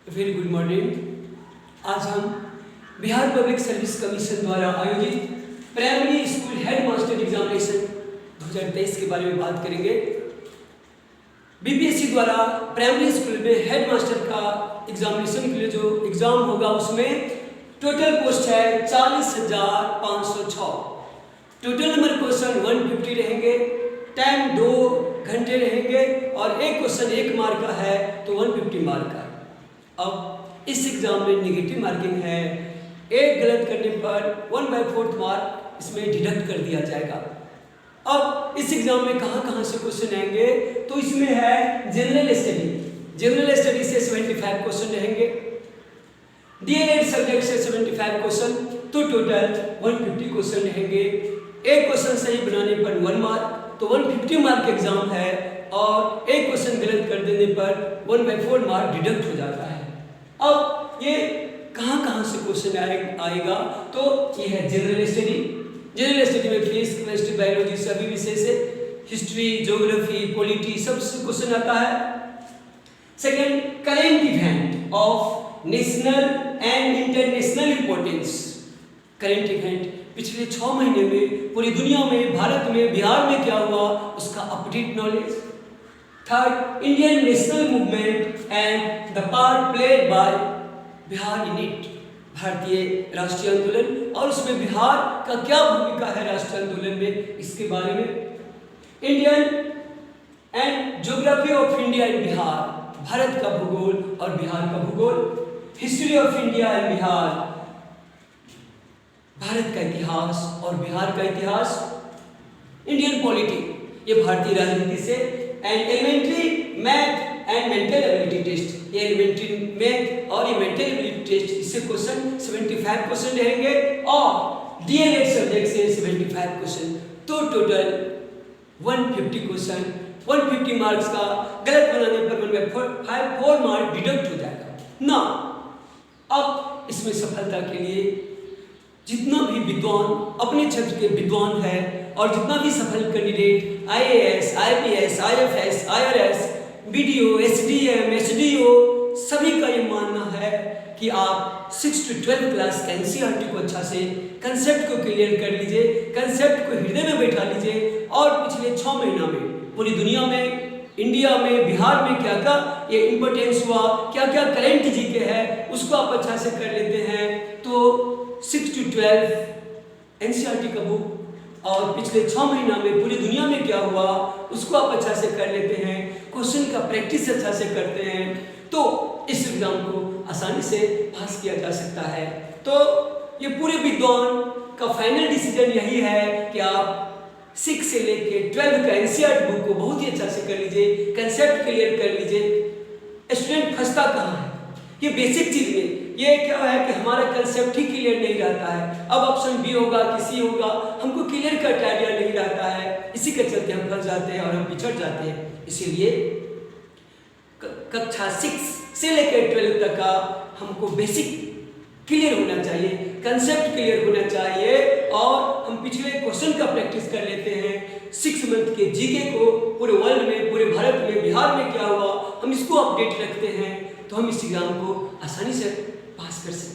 Very good morning. आज हम Bihar public service commission द्वारा आयोजित primary school head master examination 2023 के बारे में बात करेंगे। बीपीएससी द्वारा प्राइमरी स्कूल में हेड मास्टर का एग्जामिनेशन के लिए जो एग्जाम होगा उसमें टोटल पोस्ट है 40,506। टोटल नंबर क्वेश्चन 150 रहेंगे, टाइम 2 घंटे रहेंगे और एक क्वेश्चन 1 मार्क का है तो 150 मार्क का। अब इस एग्जाम में नेगेटिव मार्किंग है, एक गलत करने पर 1/4 मार्क इसमें डिडक्ट कर दिया जाएगा। अब इस एग्जाम में कहाँ से क्वेश्चन आएंगे तो इसमें है जनरल स्टडी से 75 क्वेश्चन रहेंगे, डीएलएड सब्जेक्ट से 75 क्वेश्चन, तो टोटल 150 क्वेश्चन रहेंगे। एक क्वेश्चन सही बनाने पर 1 मार्क, तो 150 मार्क एग्जाम है और एक क्वेश्चन गलत कर देने पर 1/4 मार्क डिडक्ट हो जाता है। अब ये कहाँ से क्वेश्चन आएगा तो ये है जनरल स्टडी में फिजिक्स, केमिस्ट्री, बायोलॉजी सभी विषय से, हिस्ट्री, ज्योग्राफी, पॉलिटी सब क्वेश्चन आता है। Second, current event of national and international importance. Current event पिछले 6 महीने में पूरी दुनिया में, भारत में, बिहार में क्या हुआ उसका update knowledge. Third, Indian national movement and the part played by Bihar in it. भारतीय राष्ट्रीय आंदोलन और उसमें बिहार का क्या भूमिका है राष्ट्रीय आंदोलन में, इसके बारे में। Indian and geography of India and Bihar, Bharat का भूगोल और बिहार का भूगोल। History of India and Bihar, Bharat का इतिहास और बिहार का इतिहास। इंडियन पॉलिटी, ये भारतीय राजनीति से। And elementary math and mental ability test, ये एलिमेंट्री मैथ और ये मेंटल एबिलिटी टेस्ट, इससे क्वेश्चन 75 क्वेश्चन रहेंगे और डीएलएड सब्जेक्ट से 75 क्वेश्चन, तो टोटल 150 क्वेश्चन। 150 मार्क्स का गलत बनाने पर 1/4 मार्क डिडक्ट हो जाएगा ना। अब इसमें सफलता के लिए जितना भी विद्वान अपने क्षेत्र के विद्वान है और जितना भी सफल candidate IAS, IPS, IFS, IRS, BDO, SDM, SDO, सभी का ये मानना है कि आप 6 to 12 क्लास का एनसीईआरटी को अच्छा से कंसेप्ट को क्लियर कर लीजिए, कंसेप्ट को हृदय में बैठा लीजिए और पिछले 6 महीना में पूरी दुनिया में, इंडिया में, बिहार में क्या क्या ये इम्पोर्टेंस हुआ, क्या क्या करेंट जीके है उसको आप अच्छा से कर लेते हैं तो 6 to 12 एनसीईआरटी का बुक और पिछले 6 महीना में पूरी दुनिया में क्या हुआ उसको आप अच्छा से कर लेते हैं, क्वेश्चन का प्रैक्टिस अच्छा से करते हैं तो इस एग्जाम को आसानी से पास किया जा सकता है। तो ये पूरे विद्वान का फाइनल डिसीजन यही है कि आप 6 से लेके 12 का एनसीईआरटी बुक को बहुत ही अच्छा से कर लीजिए, कंसेप्ट क्लियर कर लीजिए। स्टूडेंट फंसता कहाँ है ये बेसिक चीज में, ये क्या है कि हमारा कंसेप्ट ही क्लियर नहीं रहता है। अब ऑप्शन बी होगा कि सी होगा, हमको क्लियर कट आइडिया नहीं रहता है, इसी के चलते हम फंस जाते हैं और हम पिछड़ जाते हैं। इसीलिए कक्षा 6 से लेकर 12 तक का हमको बेसिक क्लियर होना चाहिए, कंसेप्ट क्लियर होना चाहिए और हम पिछले क्वेश्चन का प्रैक्टिस कर लेते हैं। 6 मंथ के जीके को पूरे वर्ल्ड में, पूरे भारत में, बिहार में क्या हुआ हम इसको अपडेट रखते हैं तो हम इस एग्जाम को आसानी से पास कर सकते हैं।